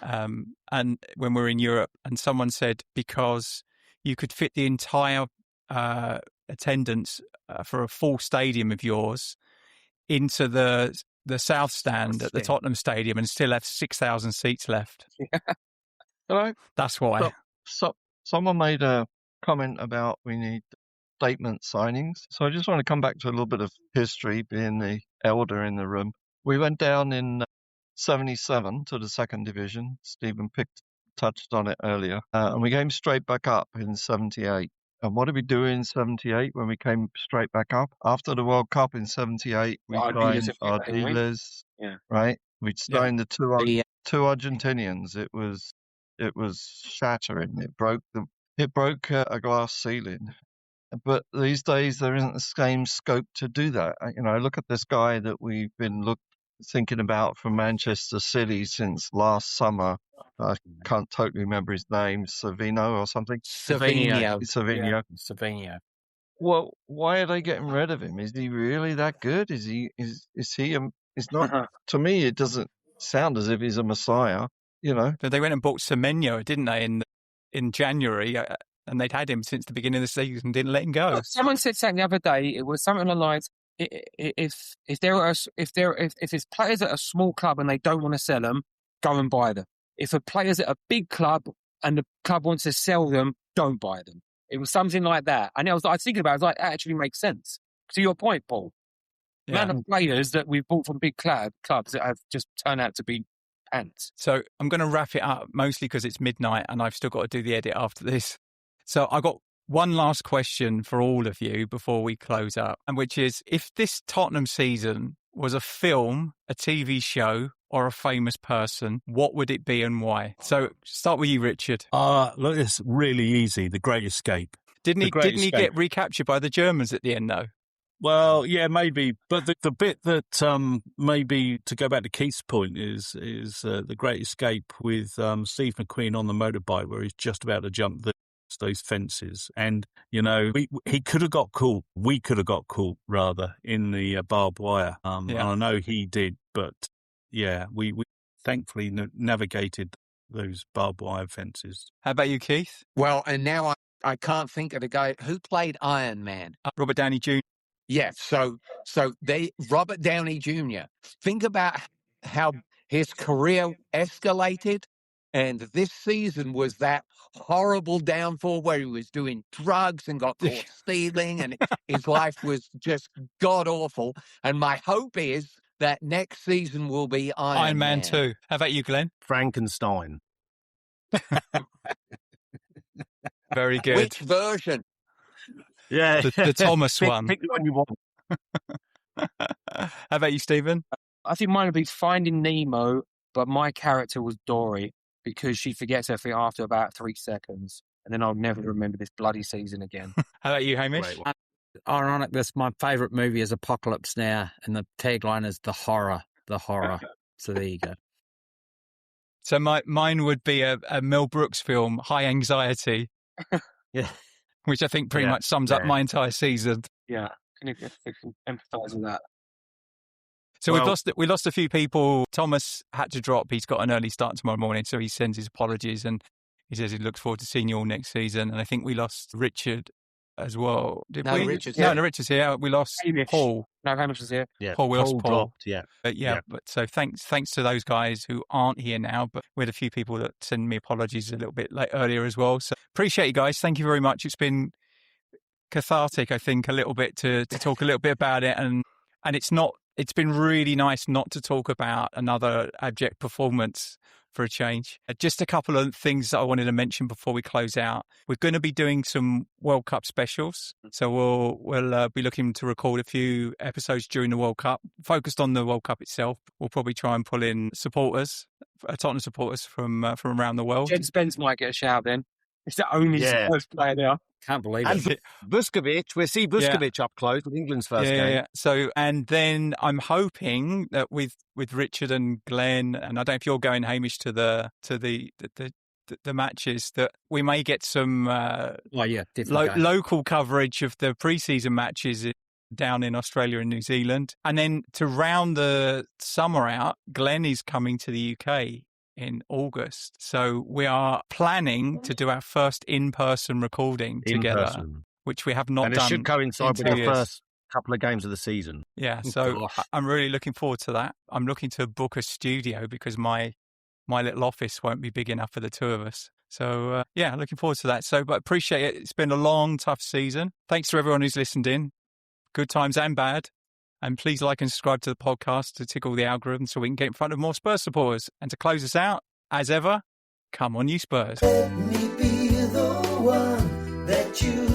and when we're in Europe? And someone said, because you could fit the entire attendance for a full stadium of yours into the south stand at the Tottenham Stadium and still have 6,000 seats left. Hello? That's why. So someone made a comment about we need statement signings. So I just want to come back to a little bit of history, being the elder in the room. We went down in 77 to the second division. Stephen touched on it earlier. And we came straight back up in 78. And what did we do in 78 when we came straight back up? After the World Cup in 78, we signed our dealers, right? We signed the two Argentinians. It was shattering. It broke a glass ceiling. But these days, there isn't the same scope to do that. I look at this guy that we've been thinking about from Manchester City since last summer. I can't totally remember his name, Savino or something. Savinho. Well, why are they getting rid of him? Is he really that good? Is he? It's not. To me, it doesn't sound as if he's a messiah. But they went and bought Semenyo, didn't they, in January? And they'd had him since the beginning of the season, didn't let him go. Someone said something the other day. It was something along the lines: if it's players at a small club and they don't want to sell them, go and buy them. If a player's at a big club and the club wants to sell them, don't buy them. It was something like that. And I was thinking about it, that actually makes sense. To your point, Paul. Yeah. Amount of players that we've bought from big clubs that have just turned out to be pants. So I'm going to wrap it up, mostly because it's midnight and I've still got to do the edit after this. So I got one last question for all of you before we close up, and which is, if this Tottenham season was a film, a TV show, or a famous person, what would it be and why? So start with you, Richard. Look, it's really easy. The Great Escape. Didn't he get recaptured by the Germans at the end, though? Well, yeah, maybe. But the bit that maybe, to go back to Keith's point, is the Great Escape with Steve McQueen on the motorbike, where he's just about to jump those fences, and he could have got caught. We could have got caught, rather, in the barbed wire. And I know he did, but yeah, we thankfully navigated those barbed wire fences. How about you, Keith? Well, and now I can't think of the guy who played Iron Man. Robert Downey Jr. Yeah, so Robert Downey Jr. Think about how his career escalated, and this season was that horrible downfall where he was doing drugs and got caught stealing, and his life was just god awful. And my hope is that next season will be Iron Man 2. How about you, Glenn? Frankenstein. Very good. Which version? Yeah, the Thomas one. Pick the one you want. How about you, Stephen? I think mine would be Finding Nemo, but my character was Dory because she forgets everything after about 3 seconds, and then I'll never remember this bloody season again. How about you, Hamish? Ironic, my favourite movie is Apocalypse Now, and the tagline is the horror. So there you go. So mine would be a Mel Brooks film, High Anxiety. Yeah. Which I think pretty much sums up my entire season. Yeah, can you empathise with that? So we lost a few people. Thomas had to drop. He's got an early start tomorrow morning, so he sends his apologies and he says he looks forward to seeing you all next season. And I think we lost Richard as well. Did we? Richard's no, Richard's here. We lost Hamish. Paul. No, Hamish was here. Yeah, Paul, we lost Paul. Dropped, But so thanks to those guys who aren't here now. But we had a few people that send me apologies a little bit earlier as well. So appreciate you guys. Thank you very much. It's been cathartic, I think, a little bit to talk a little bit about it, and it's been really nice not to talk about another abject performance for a change. Just a couple of things that I wanted to mention before we close out. We're going to be doing some World Cup specials, so we'll be looking to record a few episodes during the World Cup, focused on the World Cup itself. We'll probably try and pull in supporters, Tottenham supporters from around the world. Jed Spence might get a shout then. It's the only Spurs player now. Can't believe and it. Buskovich, we'll see Buskovich up close with England's first game. Yeah. So, and then I'm hoping that with Richard and Glenn, and I don't know if you're going, Hamish, to the matches, that we may get some local coverage of the pre-season matches down in Australia and New Zealand. And then to round the summer out, Glenn is coming to the UK in August. So we are planning to do our first in-person recording together, which we have not done. And it should coincide with the first couple of games of the season. Yeah, so I'm really looking forward to that. I'm looking to book a studio because my little office won't be big enough for the two of us. So, looking forward to that. So, but appreciate it. It's been a long, tough season. Thanks to everyone who's listened in, good times and bad. And please like and subscribe to the podcast to tickle the algorithm so we can get in front of more Spurs supporters. And to close us out, as ever, come on you Spurs. Let me be the one that you